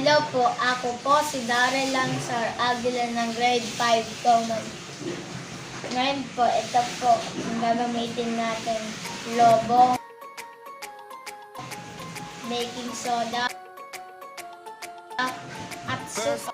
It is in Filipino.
Hello po, ako po si Darrell Langsar Aguila ng grade 5 Common. Ngayon po, ito po ang gagamitin natin. Lobo, baking soda, at suka.